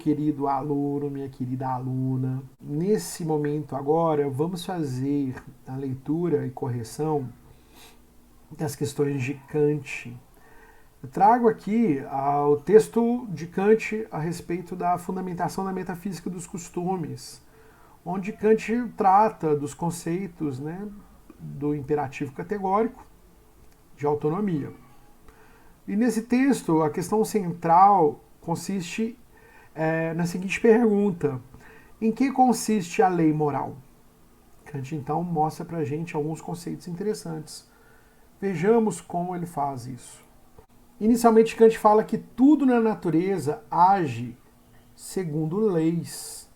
querido aluno, minha querida aluna. Nesse momento agora, vamos fazer a leitura e correção das questões de Kant. Eu trago aqui o texto de Kant a respeito da fundamentação da metafísica dos costumes, onde Kant trata dos conceitos, né, do imperativo categórico, de autonomia. E nesse texto, a questão central consiste na seguinte pergunta: em que consiste a lei moral? Kant então mostra para a gente alguns conceitos interessantes. Vejamos como ele faz isso. Inicialmente, Kant fala que tudo na natureza age segundo leis.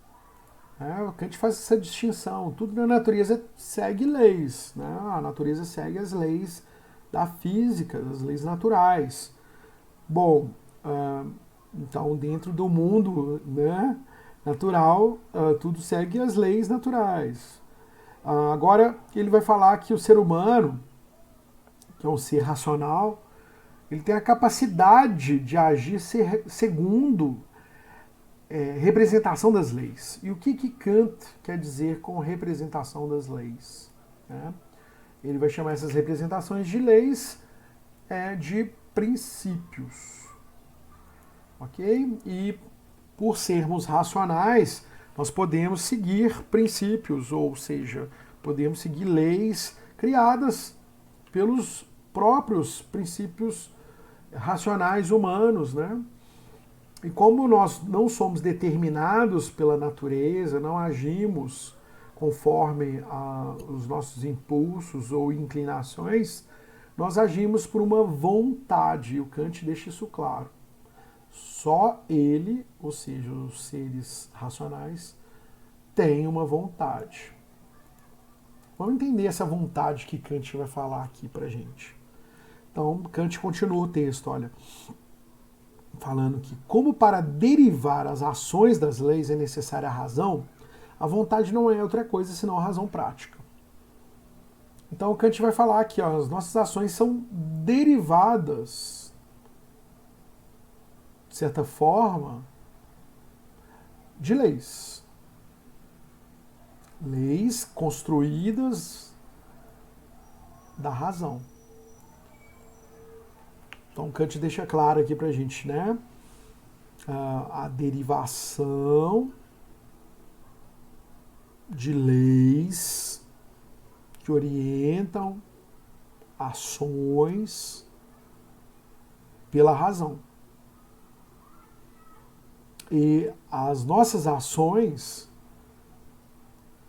Kant faz essa distinção. Tudo na natureza segue leis. Né? A natureza segue as leis da física, das leis naturais. Bom, então dentro do mundo, né, natural, tudo segue as leis naturais. Agora ele vai falar que o ser humano, que é um ser racional, ele tem a capacidade de agir segundo representação das leis. E o que Kant quer dizer com representação das leis? Né? Ele vai chamar essas representações de leis de princípios. Ok? E por sermos racionais, nós podemos seguir princípios, ou seja, podemos seguir leis criadas pelos próprios princípios racionais humanos, né? E como nós não somos determinados pela natureza, não agimos conforme os nossos impulsos ou inclinações, nós agimos por uma vontade, e o Kant deixa isso claro. Só ele, ou seja, os seres racionais, têm uma vontade. Vamos entender essa vontade que Kant vai falar aqui pra gente. Então, Kant continua o texto, olha, falando que como para derivar as ações das leis é necessária a razão, a vontade não é outra coisa senão a razão prática. Então, Kant vai falar que as nossas ações são derivadas, de certa forma, de leis. Leis construídas da razão. Então, Kant deixa claro aqui pra gente, né? A derivação de leis que orientam ações pela razão. E as nossas ações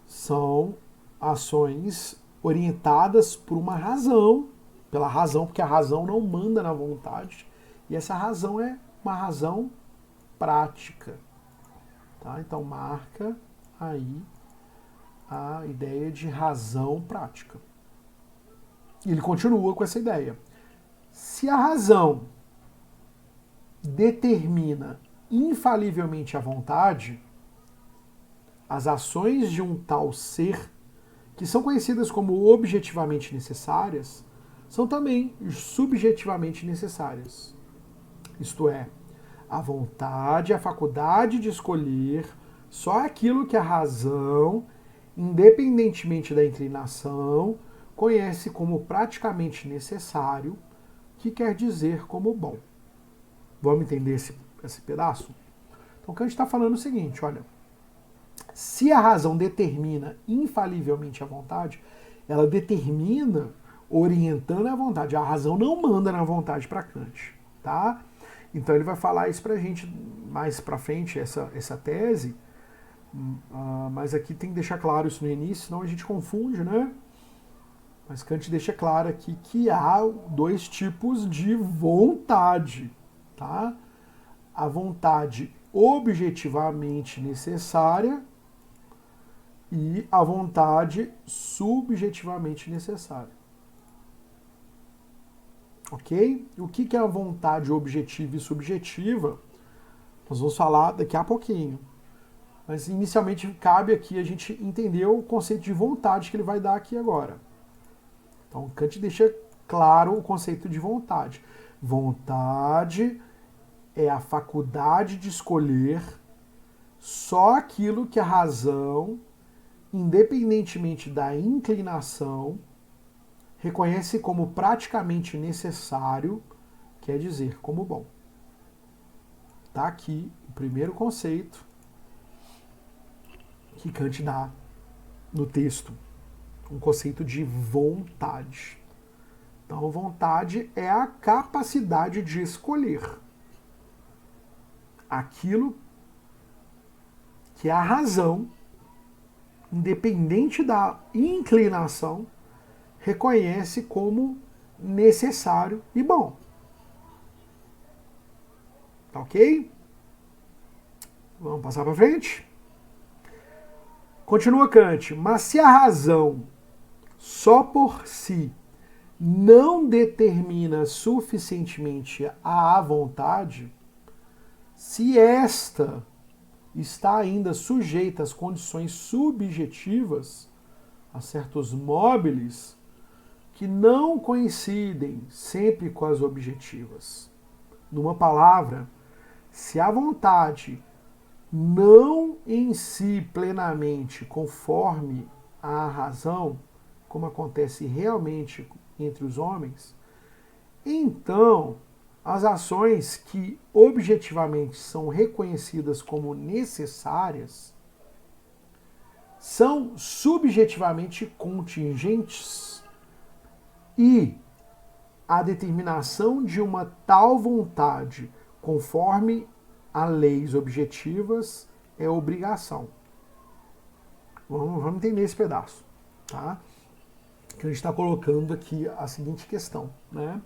são ações orientadas por uma razão, pela razão, porque a razão não manda na vontade, e essa razão é uma razão prática. Tá? Então marca aí a ideia de razão prática. E ele continua com essa ideia. Se a razão determina infalivelmente a vontade, as ações de um tal ser, que são conhecidas como objetivamente necessárias, são também subjetivamente necessárias. Isto é, a vontade, a faculdade de escolher só aquilo que a razão, independentemente da inclinação, conhece como praticamente necessário, que quer dizer como bom. Vamos entender esse pedaço? Então, Kant está falando o seguinte, olha, se a razão determina infalivelmente a vontade, ela determina orientando a vontade. A razão não manda na vontade para Kant, tá? Então ele vai falar isso pra gente mais pra frente, essa tese, mas aqui tem que deixar claro isso no início, senão a gente confunde, né? Mas Kant deixa claro aqui que há dois tipos de vontade, tá? A vontade objetivamente necessária e a vontade subjetivamente necessária. Ok? O que é a vontade objetiva e subjetiva? Nós vamos falar daqui a pouquinho. Mas inicialmente cabe aqui a gente entender o conceito de vontade que ele vai dar aqui agora. Então Kant deixa claro o conceito de vontade. Vontade é a faculdade de escolher só aquilo que a razão, independentemente da inclinação, reconhece como praticamente necessário, quer dizer, como bom. Está aqui o primeiro conceito que Kant dá no texto, um conceito de vontade. Então, vontade é a capacidade de escolher aquilo que a razão, independente da inclinação, reconhece como necessário e bom. Tá ok? Vamos passar para frente? Continua Kant. Mas se a razão só por si não determina suficientemente a vontade, se esta está ainda sujeita às condições subjetivas, a certos móveis que não coincidem sempre com as objetivas. Numa palavra, se a vontade não em si plenamente conforme a razão, como acontece realmente entre os homens, então as ações que objetivamente são reconhecidas como necessárias são subjetivamente contingentes e a determinação de uma tal vontade conforme a leis objetivas é obrigação. Vamos entender esse pedaço, tá? Que a gente está colocando aqui a seguinte questão, né?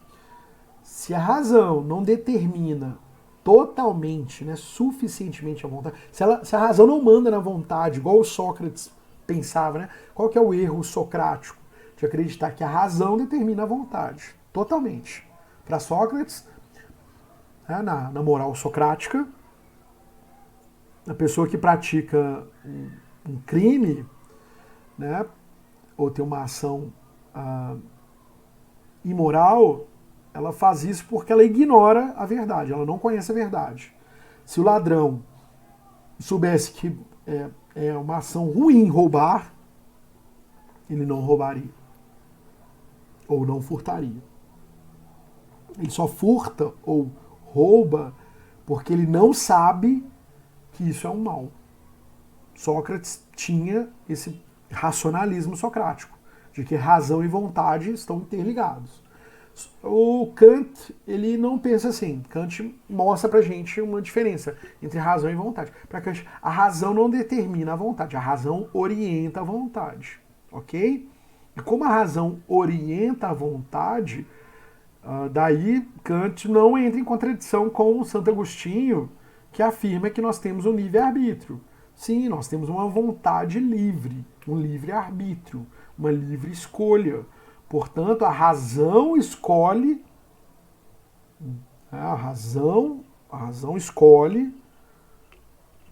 Se a razão não determina totalmente, né, suficientemente a vontade, se a razão não manda na vontade, igual o Sócrates pensava, né? Qual que é o erro socrático? De acreditar que a razão determina a vontade, totalmente. Para Sócrates, né, na moral socrática, a pessoa que pratica um crime, né, ou tem uma ação imoral, ela faz isso porque ela ignora a verdade, ela não conhece a verdade. Se o ladrão soubesse que é uma ação ruim roubar, ele não roubaria. Ou não furtaria. Ele só furta ou rouba porque ele não sabe que isso é um mal. Sócrates tinha esse racionalismo socrático, de que razão e vontade estão interligados. O Kant, ele não pensa assim. Kant mostra pra gente uma diferença entre razão e vontade. Para Kant, a razão não determina a vontade, a razão orienta a vontade, ok? E como a razão orienta a vontade, daí Kant não entra em contradição com o Santo Agostinho, que afirma que nós temos um livre-arbítrio. Sim, nós temos uma vontade livre, um livre-arbítrio, uma livre escolha. Portanto, a razão escolhe, a razão escolhe,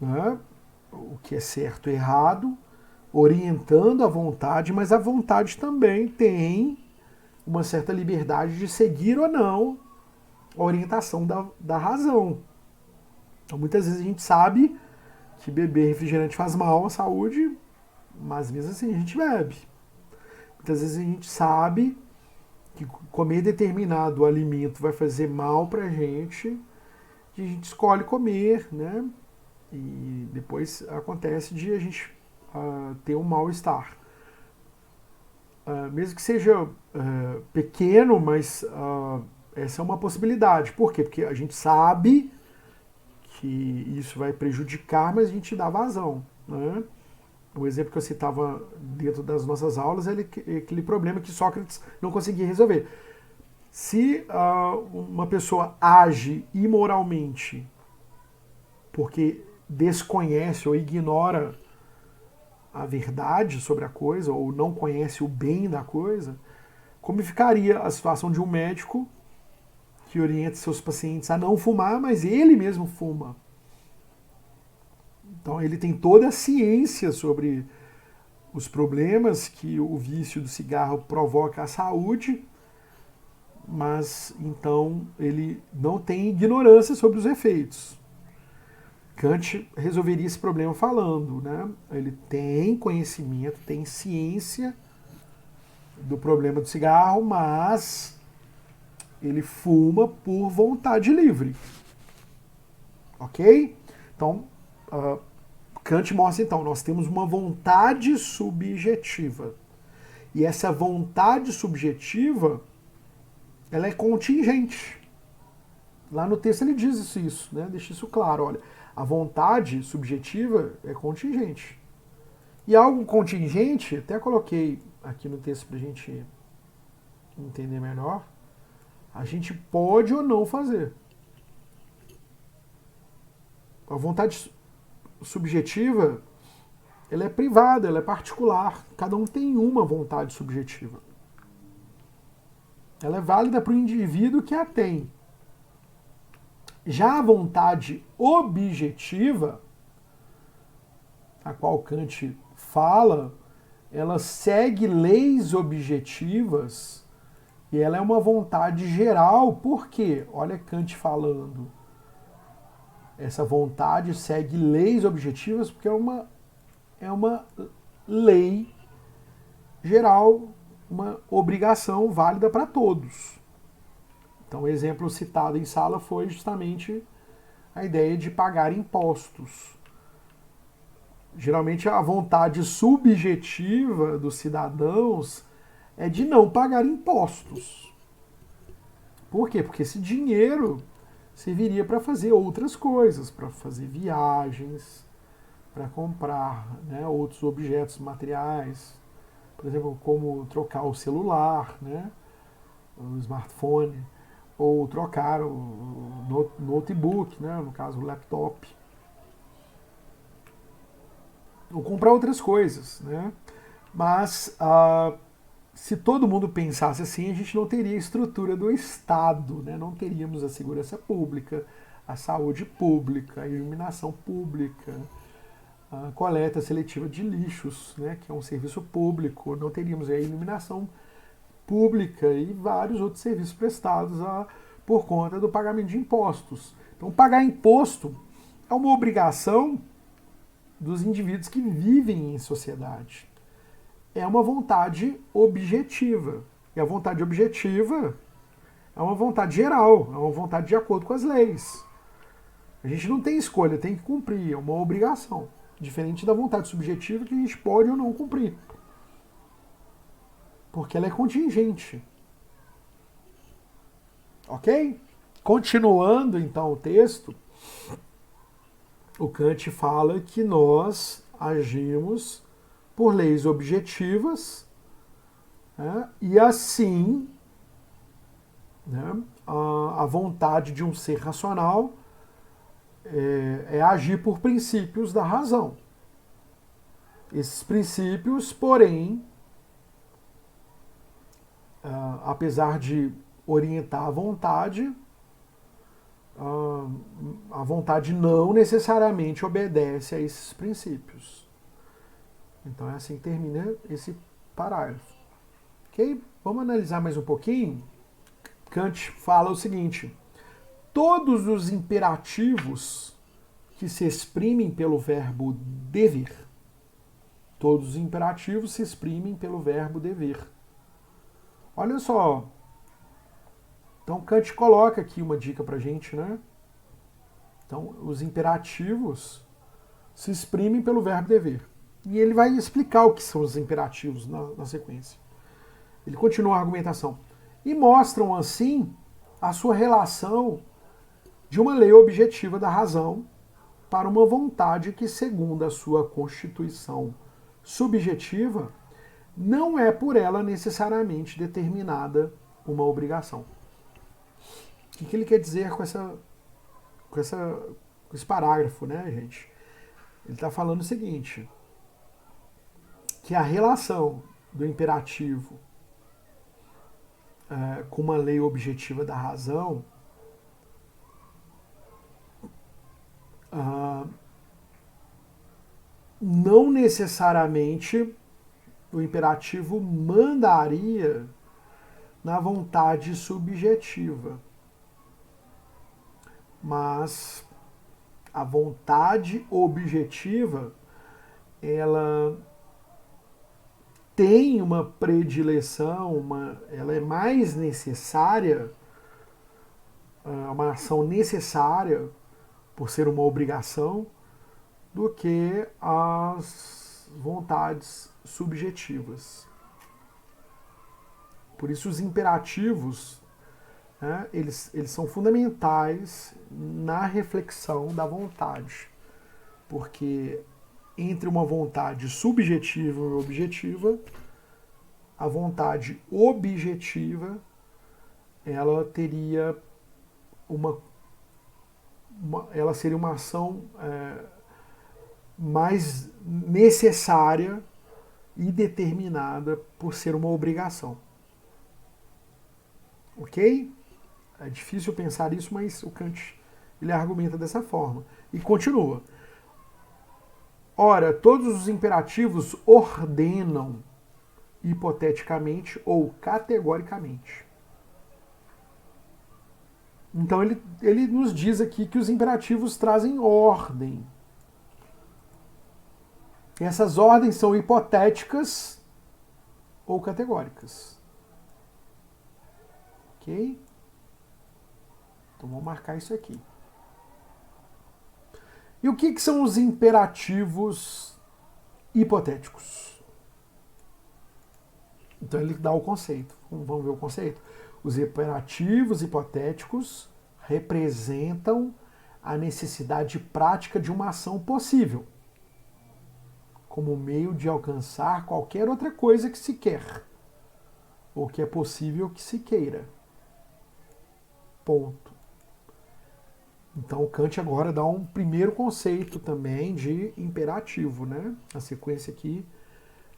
né, o que é certo e errado, orientando a vontade, mas a vontade também tem uma certa liberdade de seguir ou não a orientação da razão. Então, muitas vezes a gente sabe que beber refrigerante faz mal à saúde, mas mesmo assim a gente bebe. Muitas vezes a gente sabe que comer determinado alimento vai fazer mal pra gente e a gente escolhe comer, né? E depois acontece de a gente ter um mal-estar. Mesmo que seja pequeno, mas essa é uma possibilidade. Por quê? Porque a gente sabe que isso vai prejudicar, mas a gente dá vazão, né? O exemplo que eu citava dentro das nossas aulas é aquele problema que Sócrates não conseguia resolver. Se uma pessoa age imoralmente porque desconhece ou ignora a verdade sobre a coisa, ou não conhece o bem da coisa, como ficaria a situação de um médico que orienta seus pacientes a não fumar, mas ele mesmo fuma? Então ele tem toda a ciência sobre os problemas que o vício do cigarro provoca à saúde, mas então ele não tem ignorância sobre os efeitos. Kant resolveria esse problema falando, né? Ele tem conhecimento, tem ciência do problema do cigarro, mas ele fuma por vontade livre. Ok? Então, Kant mostra, então, nós temos uma vontade subjetiva. E essa vontade subjetiva, ela é contingente. Lá no texto ele diz isso, né? Deixa isso claro, olha. A vontade subjetiva é contingente. E algo contingente, até coloquei aqui no texto para a gente entender melhor, a gente pode ou não fazer. A vontade subjetiva, ela é privada, ela é particular. Cada um tem uma vontade subjetiva. Ela é válida para o indivíduo que a tem. Já a vontade objetiva, a qual Kant fala, ela segue leis objetivas e ela é uma vontade geral. Por quê? Olha Kant falando. Essa vontade segue leis objetivas porque é uma lei geral, uma obrigação válida para todos. Então, o exemplo citado em sala foi justamente a ideia de pagar impostos. Geralmente, a vontade subjetiva dos cidadãos é de não pagar impostos. Por quê? Porque esse dinheiro serviria para fazer outras coisas, para fazer viagens, para comprar, né, outros objetos materiais, por exemplo, como trocar o celular, né, o smartphone, ou trocar o notebook, né, no caso o laptop, ou comprar outras coisas, né? Mas se todo mundo pensasse assim, a gente não teria a estrutura do Estado, né? Não teríamos a segurança pública, a saúde pública, a iluminação pública, a coleta seletiva de lixos, né? Que é um serviço público, não teríamos a iluminação pública e vários outros serviços prestados por conta do pagamento de impostos. Então, pagar imposto é uma obrigação dos indivíduos que vivem em sociedade. É uma vontade objetiva. E a vontade objetiva é uma vontade geral, é uma vontade de acordo com as leis. A gente não tem escolha, tem que cumprir, é uma obrigação. Diferente da vontade subjetiva que a gente pode ou não cumprir. Porque ela é contingente. Ok? Continuando então o texto, o Kant fala que nós agimos por leis objetivas, né, e assim, né, a vontade de um ser racional é agir por princípios da razão. Esses princípios, porém, apesar de orientar a vontade não necessariamente obedece a esses princípios. Então é assim que termina esse parágrafo. Ok? Vamos analisar mais um pouquinho. Kant fala o seguinte: todos os imperativos que se exprimem pelo verbo dever, todos os imperativos se exprimem pelo verbo dever. Olha só. Então Kant coloca aqui uma dica pra gente, né? Então, os imperativos se exprimem pelo verbo dever. E ele vai explicar o que são os imperativos na sequência. Ele continua a argumentação. E mostram, assim, a sua relação de uma lei objetiva da razão para uma vontade que, segundo a sua constituição subjetiva, não é por ela necessariamente determinada uma obrigação. O que ele quer dizer com esse parágrafo, né, gente? Ele está falando o seguinte, que a relação do imperativo com uma lei objetiva da razão não necessariamente o imperativo mandaria na vontade subjetiva. Mas a vontade objetiva, ela tem uma predileção, ela é mais necessária, uma ação necessária por ser uma obrigação, do que as vontades subjetivas. Por isso os imperativos, né, eles são fundamentais na reflexão da vontade, porque entre uma vontade subjetiva e objetiva, a vontade objetiva, ela teria ela seria uma ação mais necessária e determinada por ser uma obrigação. Ok? É difícil pensar isso, mas o Kant ele argumenta dessa forma. E continua. Ora, todos os imperativos ordenam hipoteticamente ou categoricamente. Então ele nos diz aqui que os imperativos trazem ordem. E essas ordens são hipotéticas ou categóricas. Ok? Então vamos marcar isso aqui. E o que são os imperativos hipotéticos? Então ele dá o conceito. Vamos ver o conceito? Os imperativos hipotéticos representam a necessidade prática de uma ação possível, como meio de alcançar qualquer outra coisa que se quer, ou que é possível que se queira. Ponto. Então Kant agora dá um primeiro conceito também de imperativo, né? A sequência aqui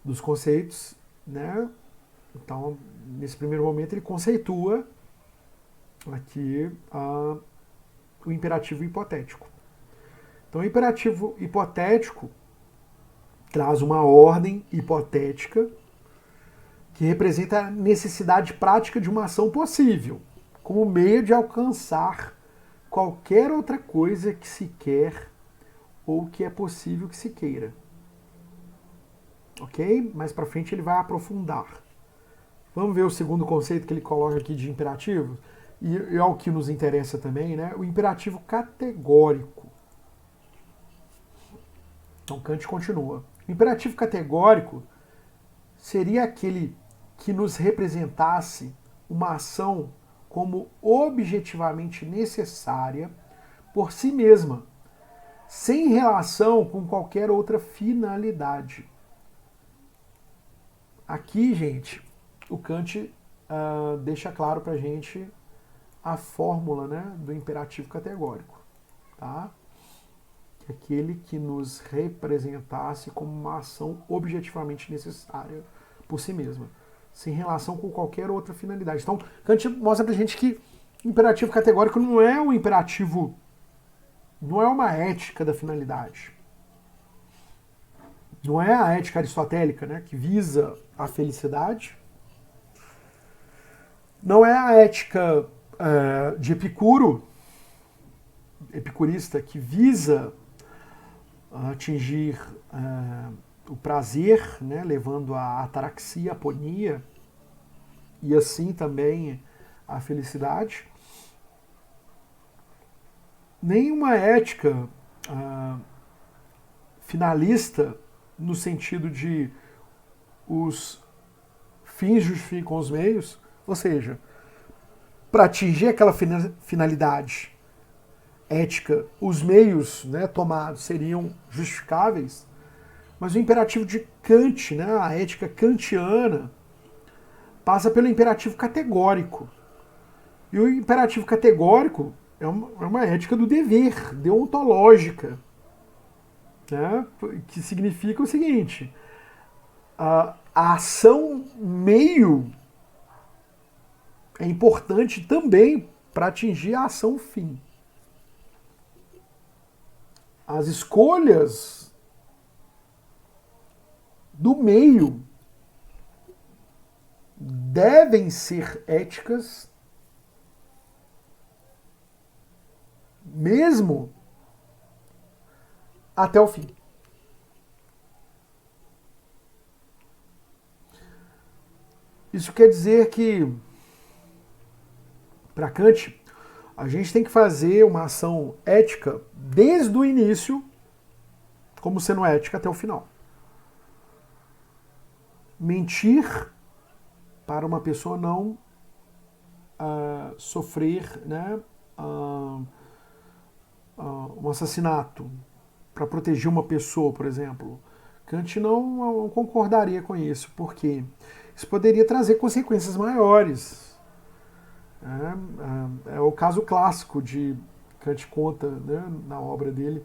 dos conceitos, né? Então, nesse primeiro momento ele conceitua aqui o imperativo hipotético. Então, o imperativo hipotético traz uma ordem hipotética que representa a necessidade prática de uma ação possível, como meio de alcançar qualquer outra coisa que se quer ou que é possível que se queira. Ok? Mais para frente ele vai aprofundar. Vamos ver o segundo conceito que ele coloca aqui de imperativo? E é o que nos interessa também, né? O imperativo categórico. Então Kant continua. O imperativo categórico seria aquele que nos representasse uma ação como objetivamente necessária por si mesma, sem relação com qualquer outra finalidade. Aqui, gente, o Kant deixa claro para a gente a fórmula, né, do imperativo categórico. Tá? Que é aquele que nos representasse como uma ação objetivamente necessária por si mesma, sem relação com qualquer outra finalidade. Então, Kant mostra para a gente que o imperativo categórico não é um imperativo, não é uma ética da finalidade. Não é a ética aristotélica, né, que visa a felicidade. Não é a ética de Epicuro, epicurista, que visa atingir o prazer, né, levando à ataraxia, aponia, e assim também a felicidade. Nenhuma ética finalista, no sentido de os fins justificam os meios, ou seja, para atingir aquela finalidade ética, os meios, né, tomados seriam justificáveis, mas o imperativo de Kant, né, a ética kantiana, passa pelo imperativo categórico. E o imperativo categórico é uma ética do dever, deontológica, né, que significa o seguinte: a ação meio é importante também para atingir a ação fim. As escolhas do meio devem ser éticas, mesmo até o fim. Isso quer dizer que, para Kant, a gente tem que fazer uma ação ética desde o início, como sendo ética até o final. Mentir para uma pessoa não sofrer, né, um assassinato, para proteger uma pessoa, por exemplo. Kant não concordaria com isso, porque isso poderia trazer consequências maiores. É o caso clássico de Kant conta, né, na obra dele,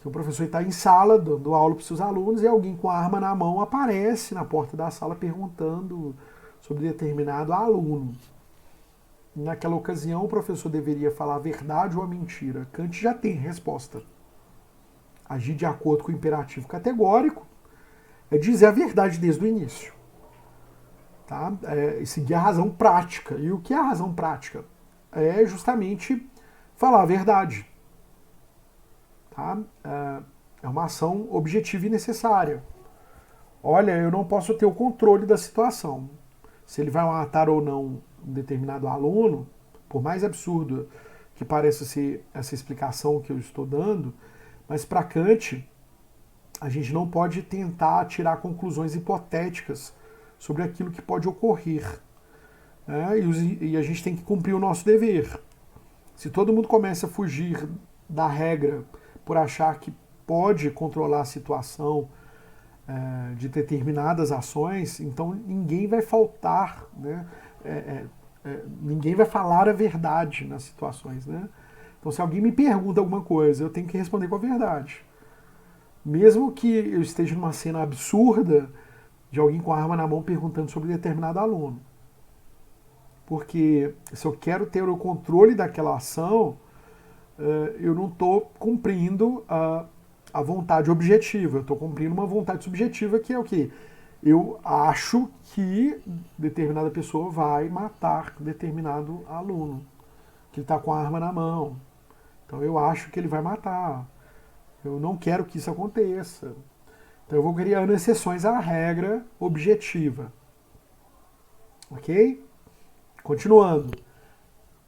que o professor está em sala dando aula para os seus alunos e alguém com a arma na mão aparece na porta da sala perguntando sobre determinado aluno. Naquela ocasião, o professor deveria falar a verdade ou a mentira. Kant já tem resposta. Agir de acordo com o imperativo categórico é dizer a verdade desde o início. Tá? É seguir a razão prática. E o que é a razão prática? É justamente falar a verdade. Tá? É uma ação objetiva e necessária. Olha, eu não posso ter o controle da situação. Se ele vai matar ou não um determinado aluno, por mais absurda que pareça ser essa explicação que eu estou dando, mas para Kant, a gente não pode tentar tirar conclusões hipotéticas sobre aquilo que pode ocorrer. Né? E a gente tem que cumprir o nosso dever. Se todo mundo começa a fugir da regra por achar que pode controlar a situação de determinadas ações, então ninguém vai faltar, né? Ninguém vai falar a verdade nas situações. Né? Então, se alguém me pergunta alguma coisa, eu tenho que responder com a verdade. Mesmo que eu esteja numa cena absurda de alguém com a arma na mão perguntando sobre determinado aluno. Porque se eu quero ter o controle daquela ação, eu não estou cumprindo a vontade objetiva, eu estou cumprindo uma vontade subjetiva, que é o quê? Eu acho que determinada pessoa vai matar determinado aluno, que ele está com a arma na mão. Então eu acho que ele vai matar. Eu não quero que isso aconteça. Então eu vou criando exceções à regra objetiva. Ok? Continuando.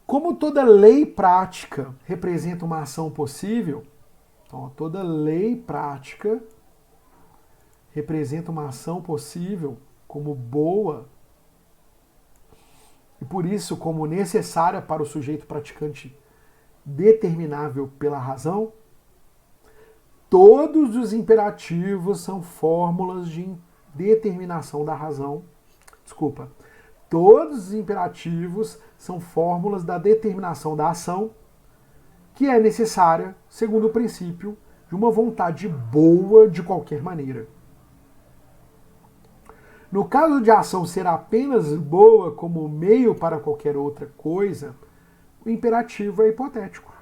Como toda lei prática representa uma ação possível, então toda lei prática representa uma ação possível como boa e por isso como necessária para o sujeito praticante determinável pela razão, todos os imperativos são fórmulas de determinação da razão. Desculpa. Todos os imperativos são fórmulas da determinação da ação, que é necessária, segundo o princípio, de uma vontade boa de qualquer maneira. No caso de a ação ser apenas boa como meio para qualquer outra coisa, o imperativo é hipotético.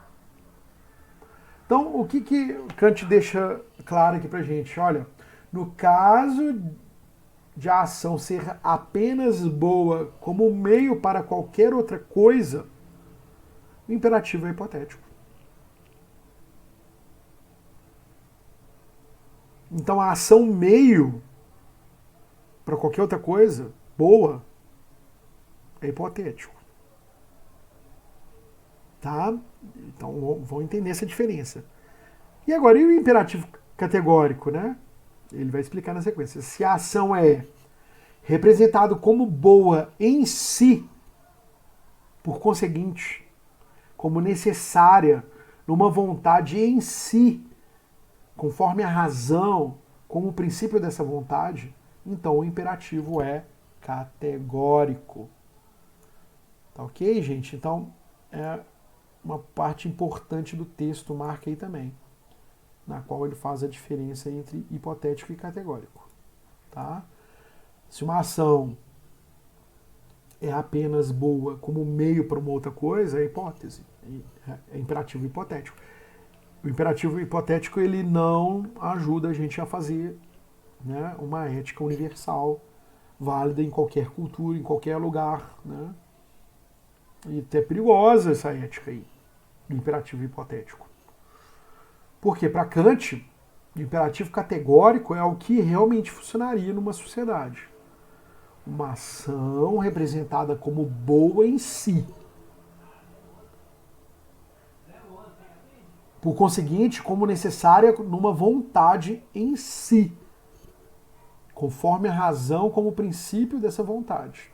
Então, o que Kant deixa claro aqui pra gente? Olha, no caso de a ação ser apenas boa como meio para qualquer outra coisa, o imperativo é hipotético. Então, a ação meio para qualquer outra coisa, boa, é hipotético. Tá? Então, vão entender essa diferença. E agora, e o imperativo categórico, né? Ele vai explicar na sequência. Se a ação é representado como boa em si, por conseguinte, como necessária numa vontade em si, conforme a razão, como o princípio dessa vontade, então o imperativo é categórico. Tá ok, gente? Então, é uma parte importante do texto, marca aí também, na qual ele faz a diferença entre hipotético e categórico. Tá? Se uma ação é apenas boa como meio para uma outra coisa, é hipótese, é imperativo hipotético. O imperativo hipotético ele não ajuda a gente a fazer, né, uma ética universal, válida em qualquer cultura, em qualquer lugar. Né? E até perigosa essa ética aí, do imperativo hipotético. Porque para Kant, o imperativo categórico é o que realmente funcionaria numa sociedade. Uma ação representada como boa em si. Por conseguinte, como necessária numa vontade em si, conforme a razão como princípio dessa vontade.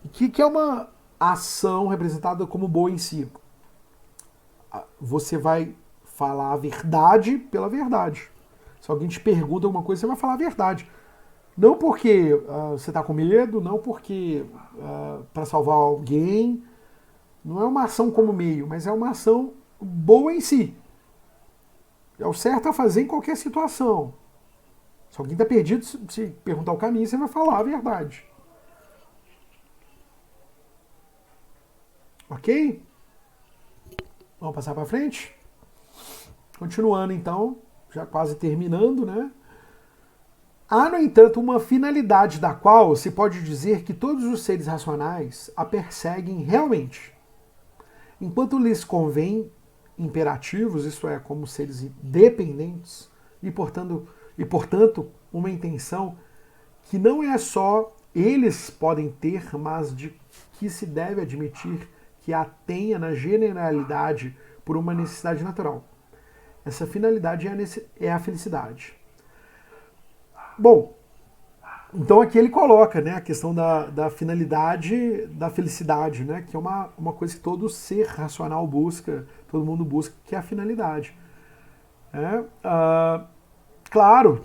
O que é uma ação representada como boa em si? Você vai falar a verdade pela verdade. Se alguém te pergunta alguma coisa, você vai falar a verdade. Não porque você está com medo, não porque para salvar alguém. Não é uma ação como meio, mas é uma ação boa em si. É o certo a fazer em qualquer situação. Se alguém está perdido, se perguntar o caminho, você vai falar a verdade. Ok? Vamos passar para frente? Continuando então, já quase terminando, né? Há, no entanto, uma finalidade da qual se pode dizer que todos os seres racionais a perseguem realmente. Enquanto lhes convém imperativos, isto é, como seres dependentes, portanto, uma intenção que não é só eles podem ter, mas de que se deve admitir que a tenha na generalidade por uma necessidade natural. Essa finalidade é a felicidade. Bom, então aqui ele coloca, né, a questão da finalidade da felicidade, né, que é uma coisa que todo ser racional busca, todo mundo busca, que é a finalidade. Claro,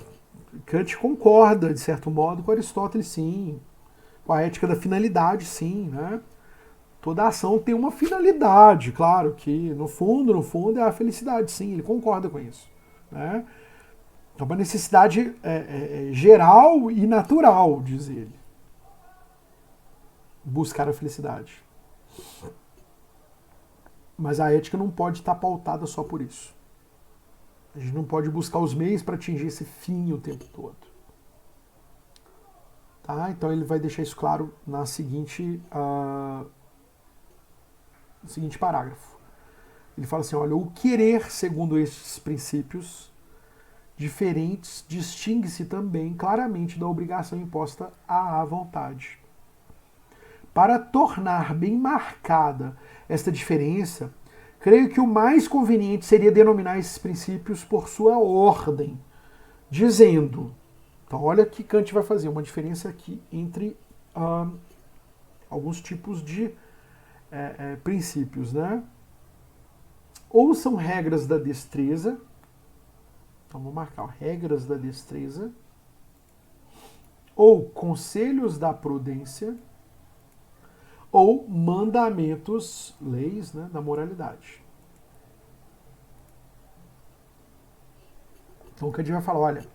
Kant concorda, de certo modo, com Aristóteles, sim, com a ética da finalidade, sim, né? Toda ação tem uma finalidade, claro, que no fundo, é a felicidade, sim, ele concorda com isso. Né? É uma necessidade geral e natural, diz ele. Buscar a felicidade. Mas a ética não pode estar pautada só por isso. A gente não pode buscar os meios para atingir esse fim o tempo todo. Tá? Então ele vai deixar isso claro no seguinte parágrafo. Ele fala assim, olha, o querer segundo estes princípios diferentes distingue-se também claramente da obrigação imposta à vontade. Para tornar bem marcada esta diferença, creio que o mais conveniente seria denominar esses princípios por sua ordem, dizendo, então olha o que Kant vai fazer, uma diferença aqui entre alguns tipos de princípios, né? Ou são regras da destreza, então vou marcar, ó, regras da destreza, ou conselhos da prudência, ou mandamentos, leis, né, da moralidade. Então o Kant vai falar, olha,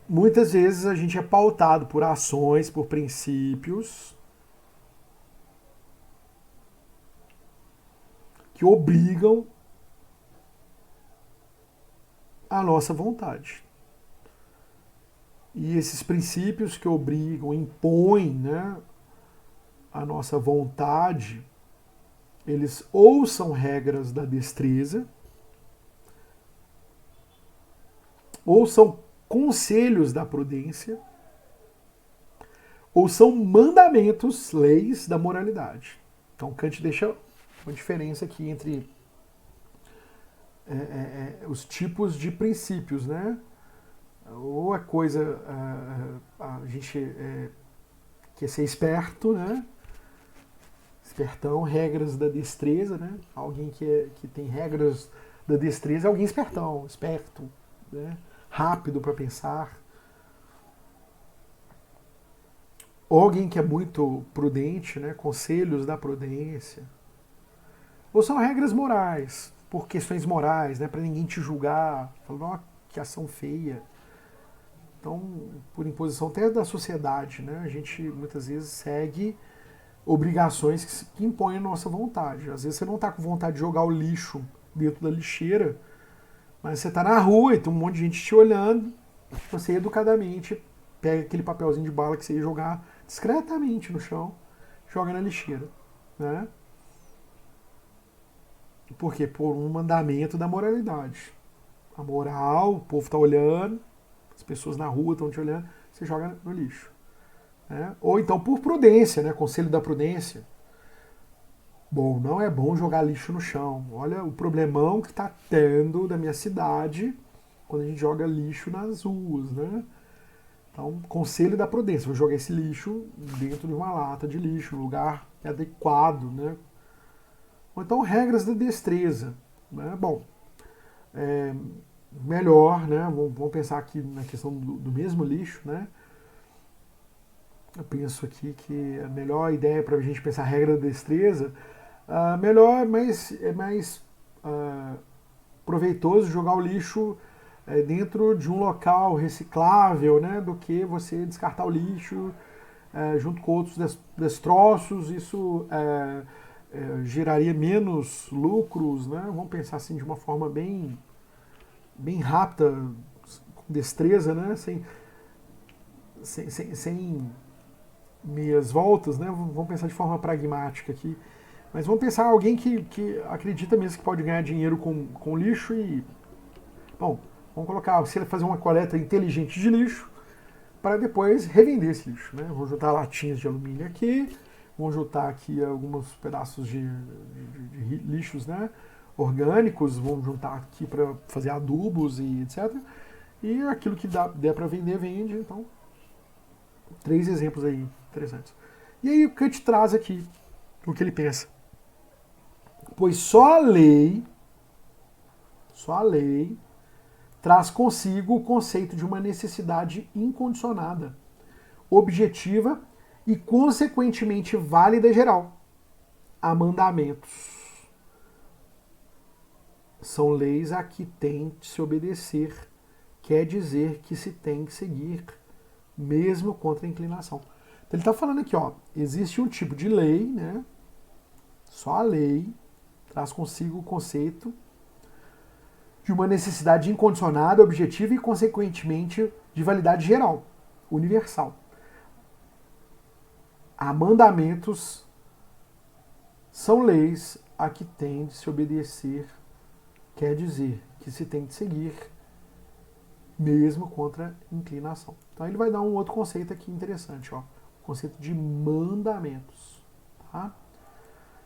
muitas vezes a gente é pautado por ações, por princípios que obrigam a nossa vontade. E esses princípios que obrigam, impõem, né, a nossa vontade, eles ou são regras da destreza, ou são conselhos da prudência, ou são mandamentos, leis da moralidade. Então Kant deixa uma diferença aqui entre os tipos de princípios, né? Ou a coisa, a gente quer ser esperto, né? Espertão, regras da destreza, né? Alguém que tem regras da destreza é alguém espertão, esperto, né? Rápido para pensar. Ou alguém que é muito prudente, né? Conselhos da prudência. Ou são regras morais, por questões morais, né? Para ninguém te julgar, falando, oh, que ação feia. Então, por imposição até da sociedade, né? A gente muitas vezes segue obrigações que impõem a nossa vontade. Às vezes você não está com vontade de jogar o lixo dentro da lixeira, mas você está na rua e tem um monte de gente te olhando, você educadamente pega aquele papelzinho de bala que você ia jogar discretamente no chão, joga na lixeira, né? Por quê? Por um mandamento da moralidade. A moral, o povo está olhando, as pessoas na rua estão te olhando, você joga no lixo. Né? Ou então por prudência, né? Conselho da prudência. Bom, não é bom jogar lixo no chão. Olha o problemão que está tendo da minha cidade quando a gente joga lixo nas ruas, né? Então, conselho da prudência, vou jogar esse lixo dentro de uma lata de lixo, um lugar adequado, né? Ou então regras da destreza, né? Bom, é melhor, né? Vamos pensar aqui na questão do mesmo lixo, né? Eu penso aqui que a melhor ideia para a gente pensar a regra da destreza, melhor, mas é mais proveitoso jogar o lixo dentro de um local reciclável, né, do que você descartar o lixo junto com outros destroços. Isso geraria menos lucros, né? Vamos pensar assim de uma forma bem rápida, com destreza, né? Sem meias voltas, né? Vamos pensar de forma pragmática aqui. Mas vamos pensar alguém que acredita mesmo que pode ganhar dinheiro com lixo e... Bom, vamos colocar, se ele fazer uma coleta inteligente de lixo, para depois revender esse lixo. Né? Vou juntar latinhas de alumínio aqui, vou juntar aqui alguns pedaços de lixos, né, orgânicos, vamos juntar aqui para fazer adubos e etc. E aquilo que der para vender, vende. Então, 3 exemplos aí interessantes. E aí o Kant traz aqui o que ele pensa. Pois só a lei traz consigo o conceito de uma necessidade incondicionada, objetiva e, consequentemente, válida e geral. Há mandamentos. São leis a que tem de se obedecer, quer dizer que se tem que seguir, mesmo contra a inclinação. Então ele está falando aqui, ó, existe um tipo de lei, né? Só a lei traz consigo o conceito de uma necessidade incondicionada, objetiva e, consequentemente, de validade geral, universal. Há mandamentos, são leis a que tem de se obedecer, quer dizer que se tem de seguir, mesmo contra inclinação. Então ele vai dar um outro conceito aqui interessante, ó, o conceito de mandamentos. Tá?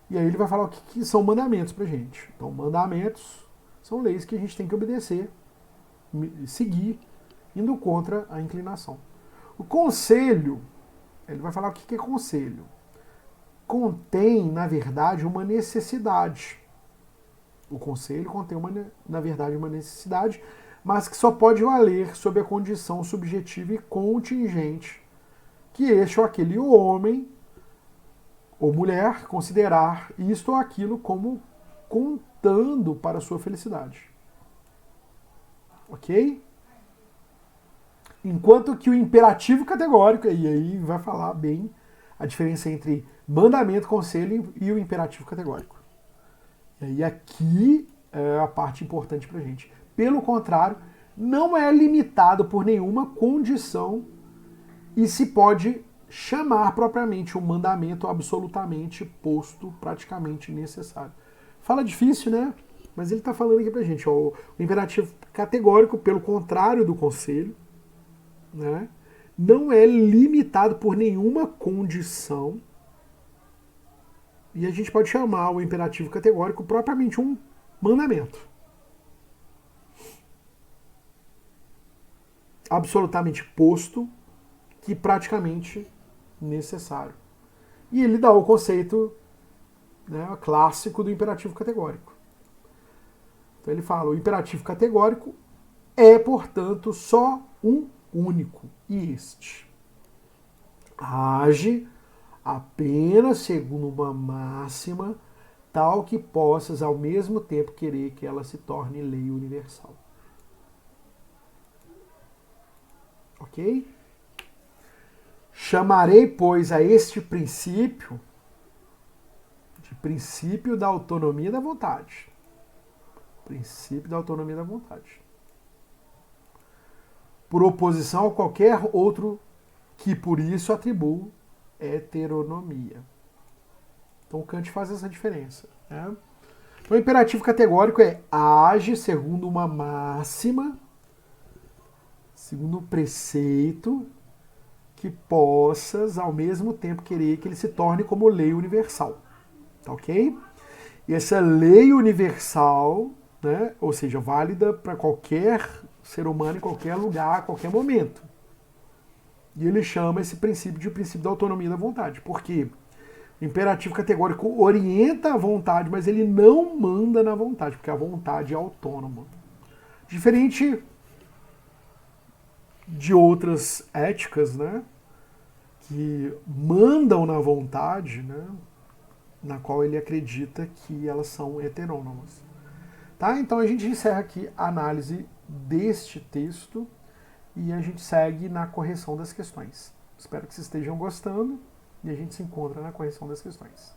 E aí ele vai falar o que são mandamentos pra gente. Então, mandamentos são leis que a gente tem que obedecer, seguir, indo contra a inclinação. O conselho, ele vai falar o que é conselho. Contém, na verdade, uma necessidade. O conselho contém, na verdade, uma necessidade, mas que só pode valer sob a condição subjetiva e contingente que este ou aquele homem ou mulher considerar isto ou aquilo como contando para a sua felicidade. Ok? Enquanto que o imperativo categórico, e aí vai falar bem a diferença entre mandamento, conselho e o imperativo categórico. E aí aqui é a parte importante para a gente. Pelo contrário, não é limitado por nenhuma condição e se pode chamar propriamente um mandamento absolutamente posto, praticamente necessário. Fala difícil, né? Mas ele está falando aqui pra gente, ó, o imperativo categórico, pelo contrário do conselho, né, não é limitado por nenhuma condição e a gente pode chamar o imperativo categórico propriamente um mandamento. Absolutamente posto, que praticamente necessário. E ele dá o conceito, né, clássico do imperativo categórico. Então ele fala, o imperativo categórico é, portanto, só um único, e este age apenas segundo uma máxima, tal que possas ao mesmo tempo querer que ela se torne lei universal. Ok? Chamarei, pois, a este princípio de princípio da autonomia da vontade. Princípio da autonomia da vontade. Por oposição a qualquer outro que por isso atribuo heteronomia. Então Kant faz essa diferença. Né? O imperativo categórico é age segundo uma máxima, segundo um preceito, que possas ao mesmo tempo querer que ele se torne como lei universal. Tá ok? E essa lei universal, né, ou seja, válida para qualquer ser humano em qualquer lugar, a qualquer momento. E ele chama esse princípio de princípio da autonomia da vontade. Por quê? O imperativo categórico orienta a vontade, mas ele não manda na vontade, porque a vontade é autônoma. Diferente de outras éticas, né, que mandam na vontade, né, na qual ele acredita que elas são heterônomas. Tá? Então a gente encerra aqui a análise deste texto e a gente segue na correção das questões. Espero que vocês estejam gostando e a gente se encontra na correção das questões.